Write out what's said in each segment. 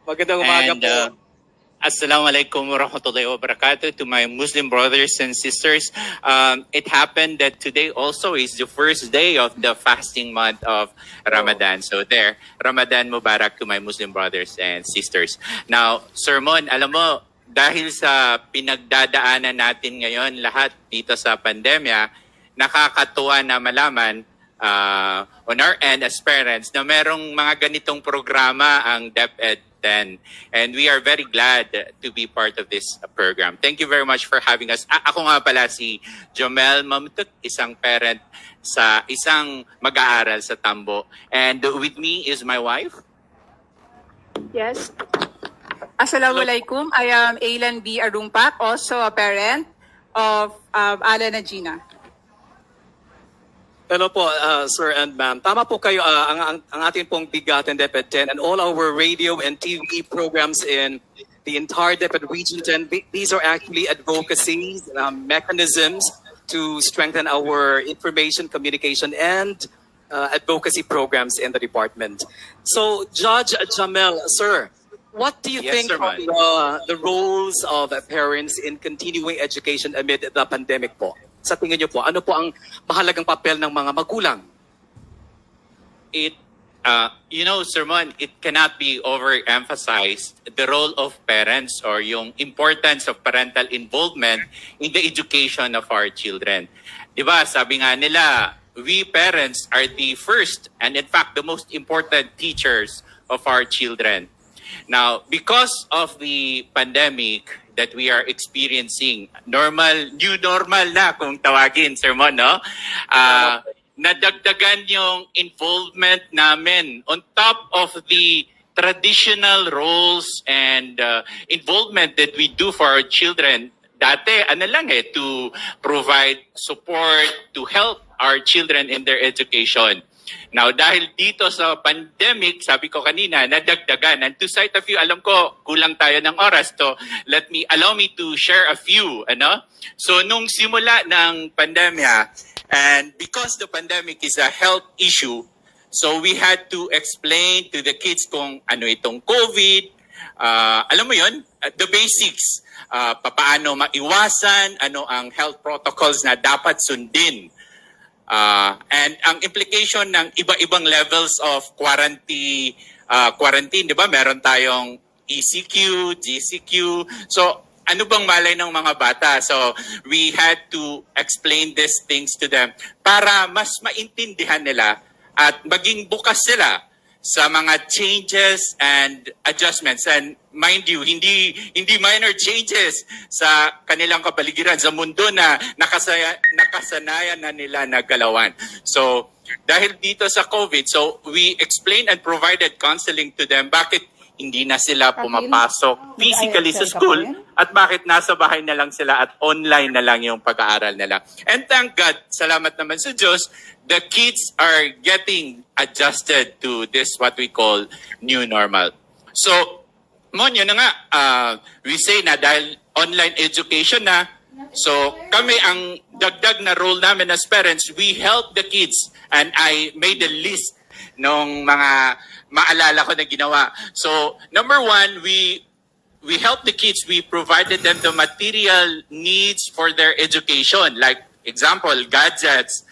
Magandang umaga And po. Assalamualaikum warahmatullahi wabarakatuh to my Muslim brothers and sisters. It happened that today also is the first day of the fasting month of Ramadan. So there, Ramadan Mubarak to my Muslim brothers and sisters. Now, Sermon, alam mo, dahil sa pinagdadaanan natin ngayon lahat dito sa pandemya, nakakatuwa na malaman on our end as parents na merong mga ganitong programa ang DepEd 10. And we are very glad to be part of this program. Thank you very much for having us. Ako nga pala si Jomel Mamtut, isang parent sa isang mag-aaral sa Tambo. And with me is my wife. Yes. Assalamualaikum. I am Ailan B. Arumpak, also a parent of Alan and Gina. Hello po, sir and ma'am. Tama po kayo, ang ating pong BigaTEN DepEd 10 and all our radio and TV programs in the entire DepEd Region 10, these are actually advocacies, mechanisms to strengthen our information, communication, and advocacy programs in the department. So, Judge Jamel, sir, what do you Yes, think sir, of the roles of parents in continuing education amid the pandemic po? Sa tingin niyo po, ano po ang mahalagang papel ng mga magulang? Sermon, it cannot be overemphasized the role of parents or yung importance of parental involvement in the education of our children. Diba, sabi nga nila, we parents are the first and in fact the most important teachers of our children. Now, because of the pandemic that we are experiencing, new normal na kung tawagin, Sermon, no? Nadagdagan yung involvement namin on top of the traditional roles and involvement that we do for our children. Dati, to provide support, to help our children in their education. Now, dahil dito sa pandemic, sabi ko kanina, nadagdagan. And to cite a few, alam ko, kulang tayo ng oras to. Allow me to share a few. So, nung simula ng pandemya, and because the pandemic is a health issue, so we had to explain to the kids kung ano itong COVID, alam mo yun, the basics, papaano maiwasan, ano ang health protocols na dapat sundin. And ang implication ng iba-ibang levels of quarantine, di ba? Meron tayong ECQ, GCQ. So, ano bang malay ng mga bata? So, we had to explain these things to them para mas maintindihan nila at maging bukas sila sa mga changes and adjustments. And mind you, hindi minor changes sa kanilang kapaligiran, sa mundo na nakasanayan na nila na galawan. So, dahil dito sa COVID, so we explained and provided counseling to them bakit hindi na sila pumapasok physically sa school at bakit nasa bahay na lang sila at online na lang yung pag-aaral nila. And thank God, salamat naman sa Diyos, the kids are getting adjusted to this what we call new normal. So, yun na nga, we say na dahil online education na, so kami ang dagdag na role namin as parents, we help the kids and I made a list ng mga maalala ko na ginawa. So, number one, we help the kids. We provided them the material needs for their education. Like, example, gadgets.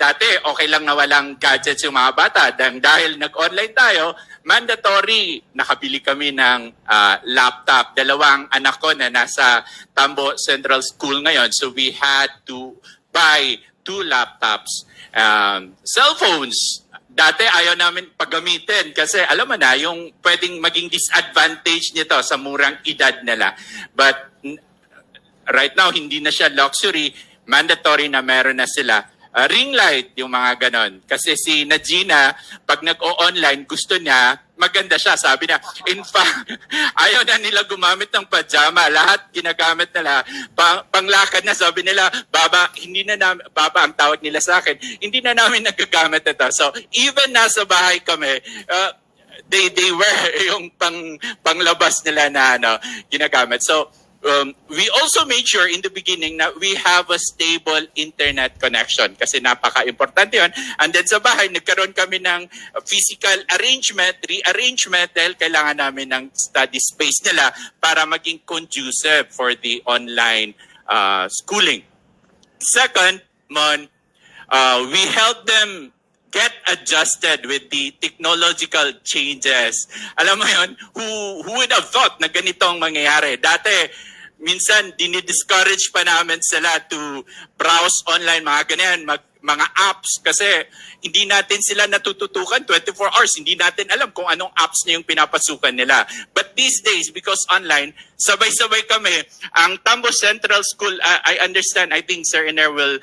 Dati, okay lang na walang gadgets yung mga bata. Dahil nag-online tayo, mandatory, nakabili kami ng laptop. Dalawang anak ko na nasa Tambo Central School ngayon. So, we had to buy 2 laptops. Cell phones. Dati ayaw namin paggamitin kasi alam mo na yung pwedeng maging disadvantage nito sa murang edad nila. But right now, hindi na siya luxury. Mandatory na meron na sila. Ring light, yung mga ganon. Kasi si Najina, pag nag-o-online, gusto niya, maganda siya. Sabi niya, in fact, ayaw na nila gumamit ng pajama. Lahat ginagamit nila. Panglakad na, sabi nila, Baba, Baba ang tawag nila sa akin, hindi na namin nagagamit ito. So, even nasa bahay kami, they wear yung panglabas nila na ginagamit. So, we also made sure in the beginning na we have a stable internet connection kasi napaka-importante yun. And then sa bahay, nagkaroon kami ng physical rearrangement dahil kailangan namin ng study space nila para maging conducive for the online schooling. Second, we help them get adjusted with the technological changes. Alam mo yun, who would have thought na ganito ang mangyayari? Dati, minsan dinidiscourage pa namin sila to browse online, mga ganyan, mga apps kasi hindi natin sila natututukan 24 hours. Hindi natin alam kung anong apps na yung pinapasukan nila. But these days, because online, sabay-sabay kami. Ang Tambo Central School, I understand, I think Sir Iner will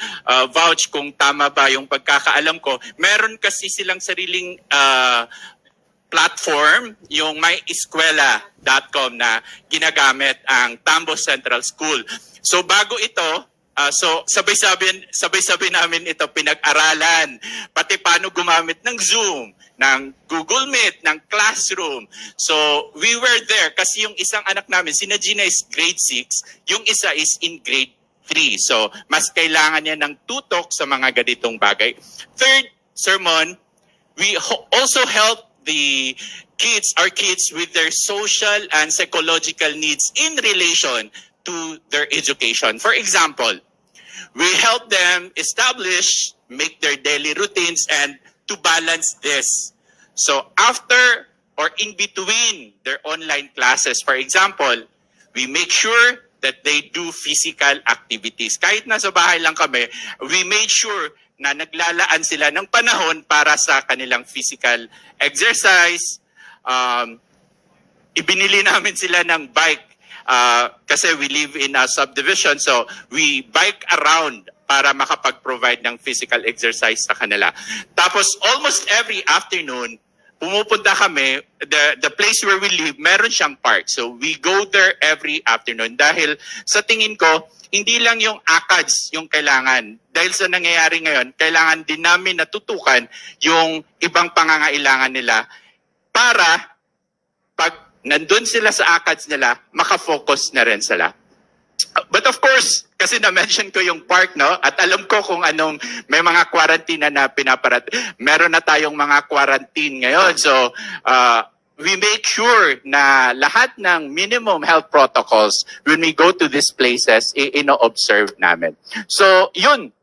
vouch kung tama ba yung pagkakaalam ko. Meron kasi silang sariling platform, yung myeskwela.com na ginagamit ang Tambo Central School. So bago ito, so sabay-sabay namin ito pinag-aralan, pati paano gumamit ng Zoom, ng Google Meet, ng Classroom. So we were there kasi yung isang anak namin, si Gina is grade 6, yung isa is in grade 3. So mas kailangan niya ng tutok sa mga ganitong bagay. Third sermon, we also help the kids, our kids, with their social and psychological needs in relation to their education. For example, we help them establish, make their daily routines, and to balance this. So after or in between their online classes, for example, we make sure that they do physical activities. Kahit nasa bahay lang kami, we made sure na naglalaan sila ng panahon para sa kanilang physical exercise. Ibinili namin sila ng bike kasi we live in a subdivision, so we bike around para makapag-provide ng physical exercise sa kanila. Tapos almost every afternoon, pumupunta kami, the place where we live, meron siyang park. So we go there every afternoon dahil sa tingin ko, hindi lang yung ACADS yung kailangan. Dahil sa nangyayari ngayon, kailangan din namin natutukan yung ibang pangangailangan nila para pag nandun sila sa ACADS nila, makafocus na rin sila. But of course, kasi na-mention ko yung park, no? At alam ko kung anong may mga quarantine na pinaparat. Meron na tayong mga quarantine ngayon. So, we make sure na lahat ng minimum health protocols when we go to these places, ino-observe namin. So, yun,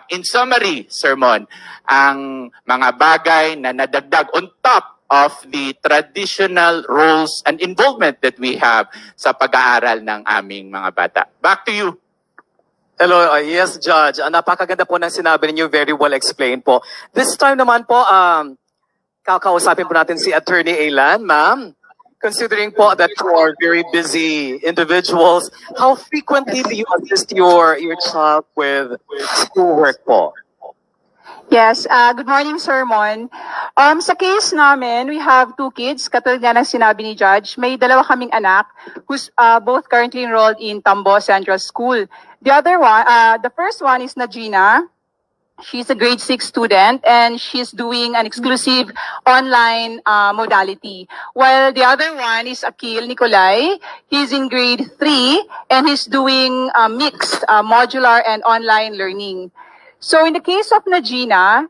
in summary, sermon, ang mga bagay na nadagdag on top of the traditional roles and involvement that we have sa pag-aaral ng aming mga bata. Back to you. Hello, yes, Judge. Napakaganda po ng sinabi niyo, very well explained po. This time naman po, kakausapin po natin si Attorney Ailan, ma'am. Considering po that you are very busy individuals, how frequently do you assist your child with schoolwork po? Yes, good morning, Sermon. Sa case namin, we have 2 kids, katulad nga ng sinabi ni Judge. May 2 kaming anak who's both currently enrolled in Tambo Central School. The first one is Gina. She's a grade 6 student and she's doing an exclusive online modality. While the other one is Akil Nicolay. He's in grade 3 and he's doing mixed modular and online learning. So in the case of Gina,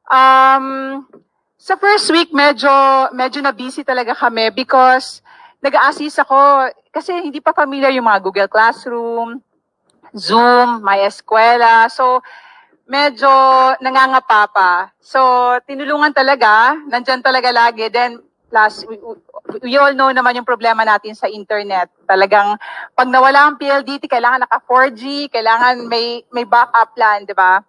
sa first week medyo na busy talaga kami because nag-a-assist ako kasi hindi pa familiar yung mga Google Classroom, Zoom, MyEskwela. So medyo nangangapa pa. So tinulungan talaga, nandyan talaga lagi. Then plus we all know naman yung problema natin sa internet. Talagang pag nawala ang PLDT, kailangan naka 4G, kailangan may backup plan, 'di ba?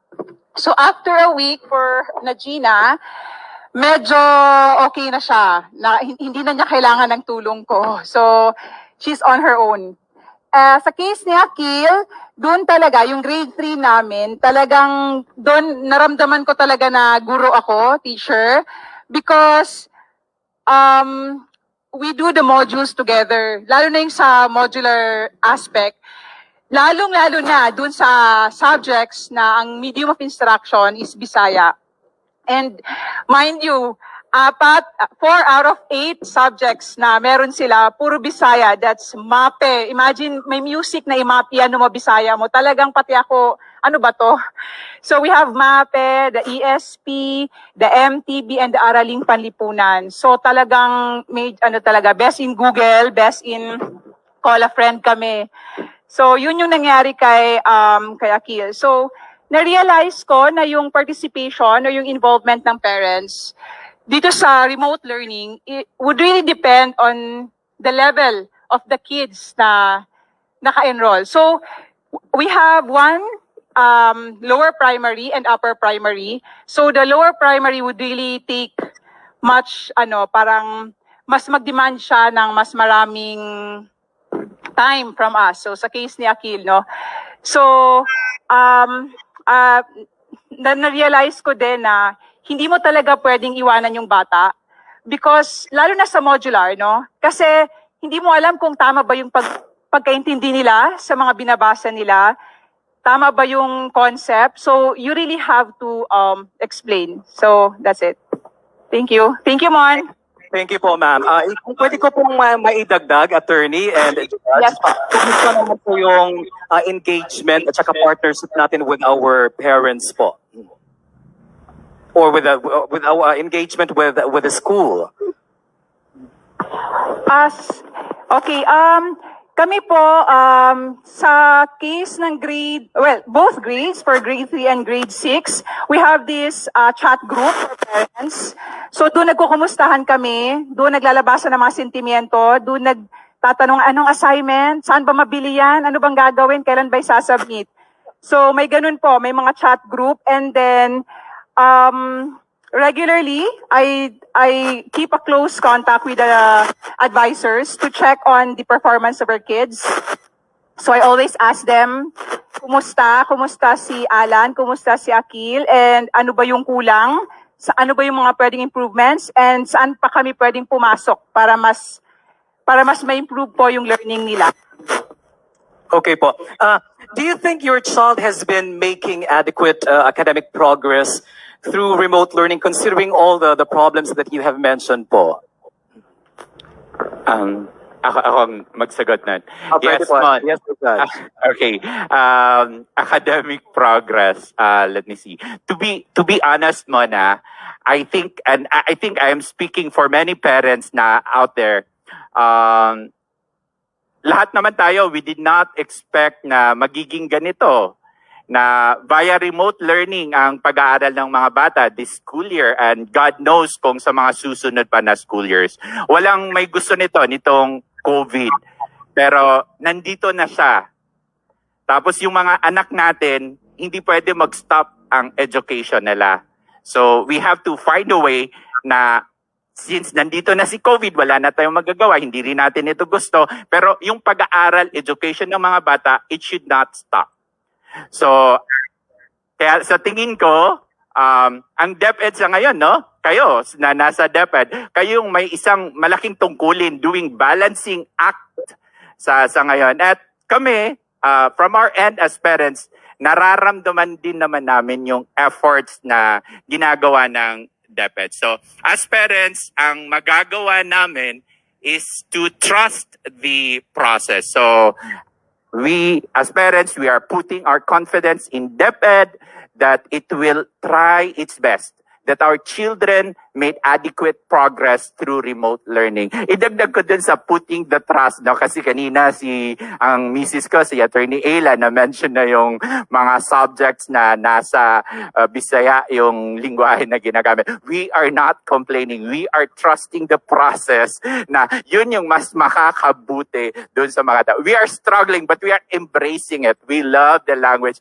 So after a week for Gina, medyo okay na siya. Hindi na niya kailangan ng tulong ko. So she's on her own. Sa case ni Akil, doon talaga, yung grade 3 namin, talagang doon naramdaman ko talaga na guro ako, teacher, because we do the modules together. Lalo na yung sa modular aspect. Lalong-lalo na dun sa subjects na ang medium of instruction is Bisaya. And mind you, 4 out of 8 subjects na meron sila, puro Bisaya. That's MAPE. Imagine, may music na i-MAPE, ano mo, Bisaya mo. Talagang pati ako, ano ba to? So we have MAPE, the ESP, the MTB, and the Araling Panlipunan. So talagang, best in Google, best in call a friend kami. So yun yung nangyari kay Akil. So na-realize ko na yung participation or yung involvement ng parents dito sa remote learning, it would really depend on the level of the kids na naka-enroll. So, we have one lower primary and upper primary. So, the lower primary would really take much, parang mas mag-demand siya ng mas maraming time from us. So, sa case ni Akil, no? So, na-realize ko din na hindi mo talaga pwedeng iwanan yung bata because lalo na sa modular, no? Kasi hindi mo alam kung tama ba yung pagkaintindi nila sa mga binabasa nila, tama ba yung concept. So you really have to explain. So that's it. Thank you. Thank you, Mon. Thank you po, ma'am. Kung pwede ko pong maidagdag, attorney and judge, Yes, po. kumusta naman po yung engagement at saka partnership natin with our parents po? Or with our engagement with the school? Okay, kami po sa case ng both grades, for grade 3 and grade 6, we have this chat group for parents. So doon nagkukumustahan kami, doon naglalabasan ng mga sentimiento, doon nagtatanong anong assignment, saan ba mabili yan, ano bang gagawin, kailan ba isasubmit. So may ganun po, may mga chat group, and then regularly, I keep a close contact with the advisors to check on the performance of our kids. So I always ask them, kumusta si Alan, kumusta si Akil, and ano ba yung kulang, ano ba yung mga pwedeng improvements, and saan pa kami pwedeng pumasok para mas ma-improve po yung learning nila. Okay po. Do you think your child has been making adequate academic progress through remote learning, considering all the problems that you have mentioned po? Ako ang magsagot nun. Yes, Mon. yes, Judge. Okay. Academic progress. Let me see. To be honest, Mona, I think I am speaking for many parents na out there. Lahat naman tayo, we did not expect na magiging ganito, na via remote learning ang pag-aaral ng mga bata this school year, and God knows kung sa mga susunod pa na school years. Walang may gusto nitong COVID. Pero nandito na siya. Tapos yung mga anak natin, hindi pwede mag-stop ang education nila. So we have to find a way na since nandito na si COVID, wala na tayong magagawa, hindi rin natin ito gusto, pero yung pag-aaral, education ng mga bata, it should not stop. So, kaya sa tingin ko, ang DepEd sa ngayon, no? Kayo na nasa DepEd, kayong may isang malaking tungkulin doing balancing act sa ngayon. At kami, from our end as parents, nararamdaman din naman namin yung efforts na ginagawa ng DepEd. So, as parents, ang magagawa namin is to trust the process. So, we, as parents, we are putting our confidence in DepEd that it will try its best, that our children made adequate progress through remote learning. Idagdag ko dun sa putting the trust, no? Kasi kanina ang misis ko, si Attorney Ayla, na-mention na yung mga subjects na nasa Bisaya, yung lingwahe na ginagamit. We are not complaining. We are trusting the process na yun yung mas makakabuti dun sa mga tao. We are struggling, but we are embracing it. We love the language.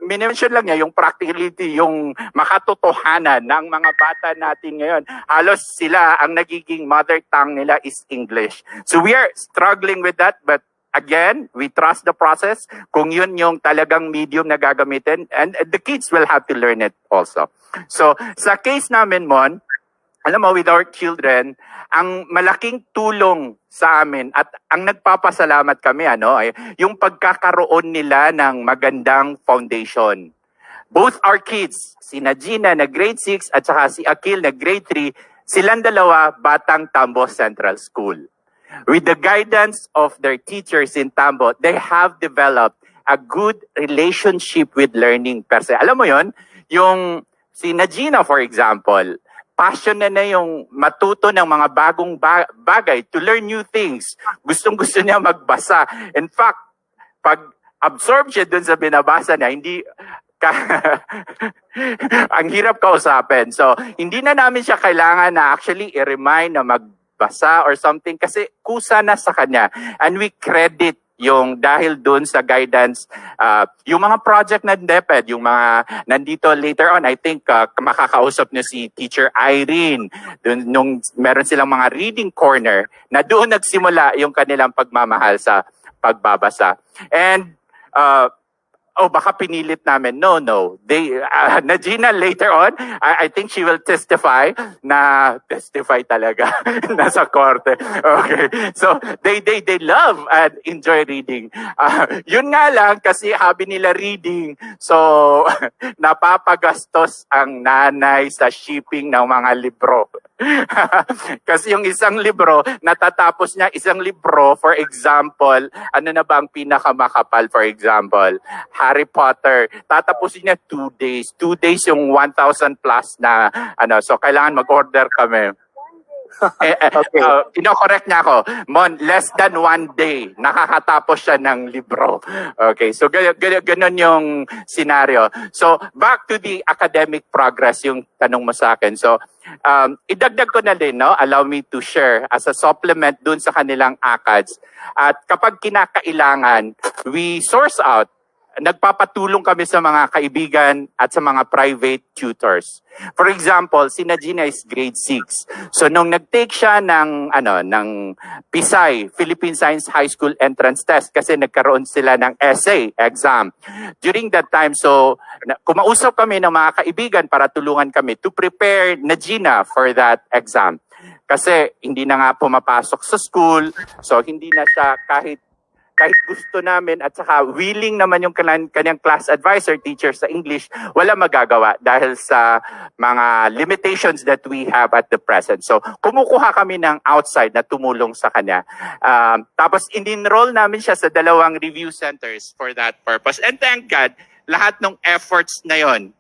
Minention lang niya yung practicality, yung makatotohanan ng mga bata natin ngayon. Halos sila, ang nagiging mother tongue nila is English. So we are struggling with that, but again, we trust the process. Kung yun yung talagang medium na gagamitin, and the kids will have to learn it also. So sa case namin, Mon, alam mo, with our children, ang malaking tulong sa amin at ang nagpapasalamat kami, yung pagkakaroon nila ng magandang foundation. both our kids, si Gina na grade 6 at saka si Akil na grade 3, silang dalawa batang Tambo Central School. With the guidance of their teachers in Tambo, they have developed a good relationship with learning per se. Alam mo yon, yung si Gina, for example, passion na yung matuto ng mga bagong bagay, to learn new things. Gustong-gusto niya magbasa. In fact, pag absorb siya dun sa binabasa niya, hindi ang hirap kausapin. So, hindi na namin siya kailangan na actually i-remind na magbasa or something kasi kusa na sa kanya. And we credit yung dahil dun sa guidance, yung mga project na DepEd, yung mga nandito later on, I think makakausap niyo si Teacher Irene, dun, nung meron silang mga reading corner, na doon nagsimula yung kanilang pagmamahal sa pagbabasa. And baka pinilit namin. No. They, Gina later on, I think she will testify talaga nasa korte. Okay. So, they love and enjoy reading. Yun nga lang, kasi hobby nila reading. So, napapagastos ang nanay sa shipping ng mga libro. Kasi yung isang libro, natatapos niya isang libro, for example, ano na ba ang pinakamakapal, for example, Harry Potter, tatapusin niya 2 days. 2 days yung 1,000 plus na, so kailangan mag-order kami. Okay. Ino-correct niya ako. Mon, less than 1 day, nakakatapos siya ng libro. Okay, so ganun yung scenario. So, back to the academic progress, yung tanong mo sa akin. So, idagdag ko na din, no? Allow me to share as a supplement dun sa kanilang ACADS. At kapag kinakailangan, we source out, nagpapatulong kami sa mga kaibigan at sa mga private tutors. For example, si Gina is grade 6. So nung nag-take siya ng PSI, Philippine Science High School Entrance Test, kasi nagkaroon sila ng essay exam. During that time, so kumausap kami ng mga kaibigan para tulungan kami to prepare Gina for that exam. Kasi hindi na nga pumapasok sa school, so hindi na siya kahit gusto namin at saka willing naman yung kanyang class advisor, teacher sa English, wala magagawa dahil sa mga limitations that we have at the present. So, kumukuha kami ng outside na tumulong sa kanya. Tapos, in-enroll namin siya sa 2 review centers for that purpose. And thank God, lahat ng efforts na yon,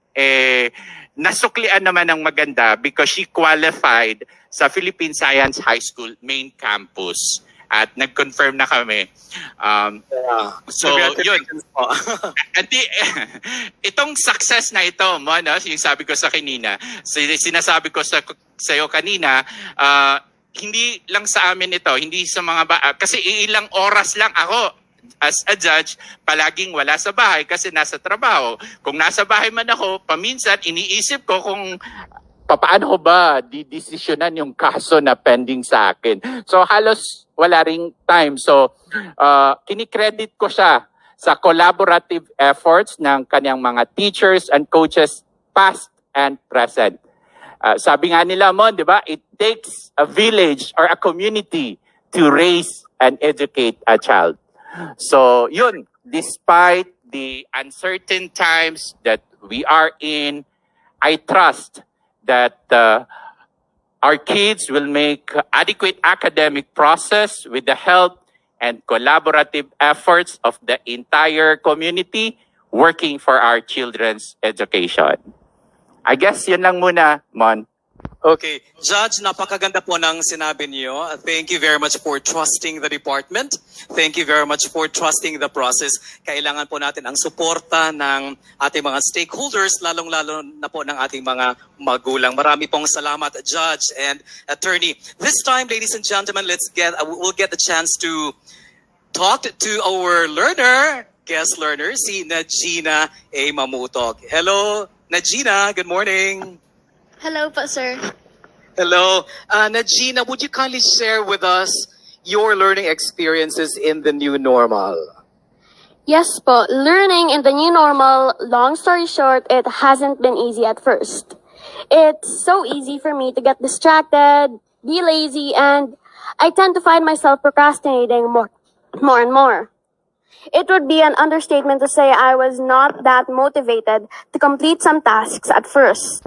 nasuklian naman ng maganda because she qualified sa Philippine Science High School main campus. At nag-confirm na kami. So, yun. Itong success na ito, yung sabi ko sa kanina, sinasabi ko sa iyo kanina, hindi lang sa amin ito, hindi sa mga kasi ilang oras lang ako as a judge, palaging wala sa bahay kasi nasa trabaho. Kung nasa bahay man ako, paminsan iniisip ko kung paano ko ba didesisyonan yung kaso na pending sa akin. So halos wala ring time. So kinikredit ko siya sa collaborative efforts ng kanyang mga teachers and coaches past and present. Sabi nga nila mo, di ba, it takes a village or a community to raise and educate a child. So yun, despite the uncertain times that we are in, I trust that our kids will make adequate academic process with the help and collaborative efforts of the entire community working for our children's education. I guess yun lang muna, Mon. Okay. Judge, napakaganda po ng sinabi niyo. Thank you very much for trusting the department. Thank you very much for trusting the process. Kailangan po natin ang suporta ng ating mga stakeholders, lalong-lalo na po ng ating mga magulang. Marami pong salamat, Judge and Attorney. This time, ladies and gentlemen, we'll get the chance to talk to our guest learner, si Gina A. Mamutok. Hello, Gina. Good morning. Hello po, sir. Hello. Gina, would you kindly share with us your learning experiences in the new normal? Yes po, learning in the new normal, long story short, it hasn't been easy at first. It's so easy for me to get distracted, be lazy, and I tend to find myself procrastinating more and more. It would be an understatement to say I was not that motivated to complete some tasks at first.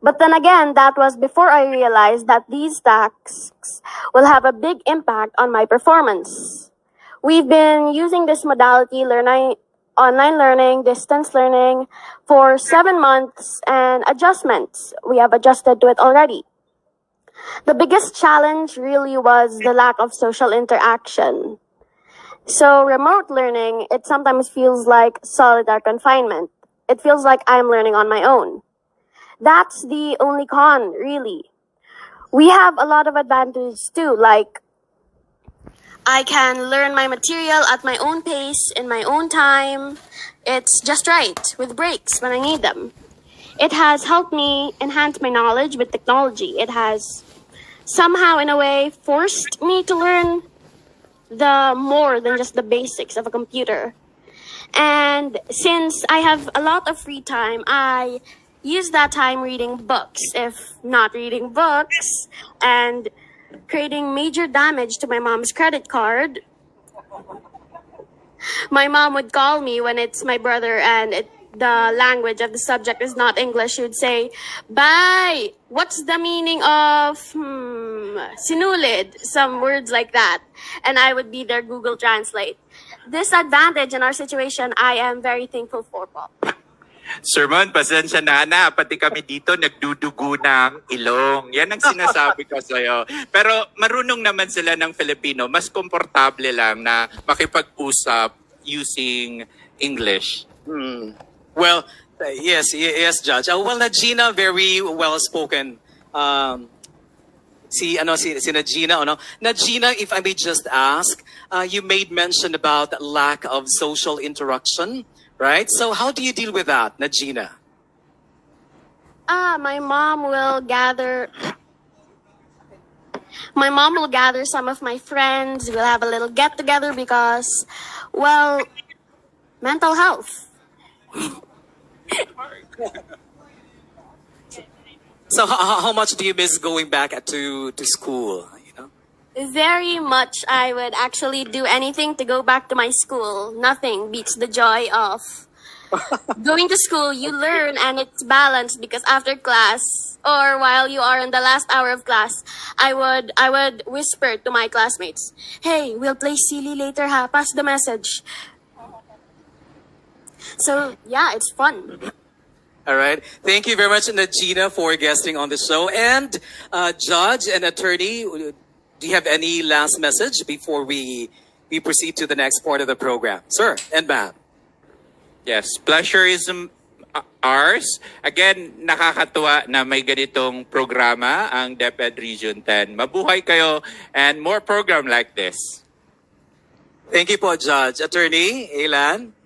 But then again, that was before I realized that these tasks will have a big impact on my performance. We've been using this modality, online learning, distance learning, for 7 months, and adjustments. We have adjusted to it already. The biggest challenge really was the lack of social interaction. So remote learning, it sometimes feels like solitary confinement. It feels like I'm learning on my own. That's the only con, really. We have a lot of advantages too, like I can learn my material at my own pace, in my own time. It's just right, with breaks when I need them. It has helped me enhance my knowledge with technology. It has somehow, in a way, forced me to learn the more than just the basics of a computer. And since I have a lot of free time, I use that time reading books, if not reading books, and creating major damage to my mom's credit card. My mom would call me when it's my brother and the language of the subject is not English. She would say, "Bye, what's the meaning of sinulid?" Some words like that. And I would be their Google Translate. This advantage in our situation, I am very thankful for, po. Sermon, pasensya na, pati kami dito nagdudugo ng ilong. Yan ang sinasabi ko sa'yo. Pero marunong naman sila ng Filipino, mas komportable lang na makipag-usap using English. Well, yes, Judge. Well, Gina, very well spoken. Si Gina, Gina, if I may just ask, you made mention about lack of social interaction, right? So how do you deal with that, Gina? My mom will gather some of my friends. We'll have a little get together because, well, mental health. So how much do you miss going back to school? Very much. I would actually do anything to go back to my school. Nothing beats the joy of going to school. You learn and it's balanced because after class or while you are in the last hour of class, I would whisper to my classmates, "Hey, we'll play silly later, ha? Pass the message." So yeah, it's fun. All right. Thank you very much, Gina, for guesting on the show. And Judge and Attorney, do you have any last message before we proceed to the next part of the program? Sir and ma'am. Yes, pleasure is ours. Again, nakakatuwa na may ganitong programa ang DepEd Region 10. Mabuhay kayo and more program like this. Thank you po, Judge. Attorney, Elan.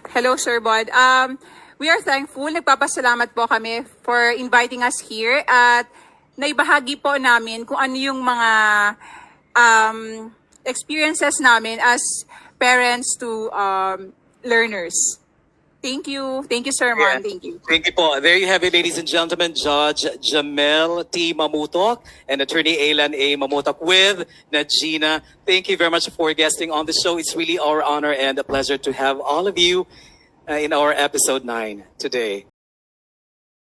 Hello, Sir Bod. We are thankful. Nagpapasalamat po kami for inviting us here at naibahagi po namin kung ano yung mga experiences namin as parents to learners. Thank you. Thank you, Sir Mon. Thank you. Thank you po. There you have it, ladies and gentlemen. Judge Jamel T. Mamutok and Attorney Elan A. Mamutok with Gina. Thank you very much for guesting on the show. It's really our honor and a pleasure to have all of you in our episode 9 today.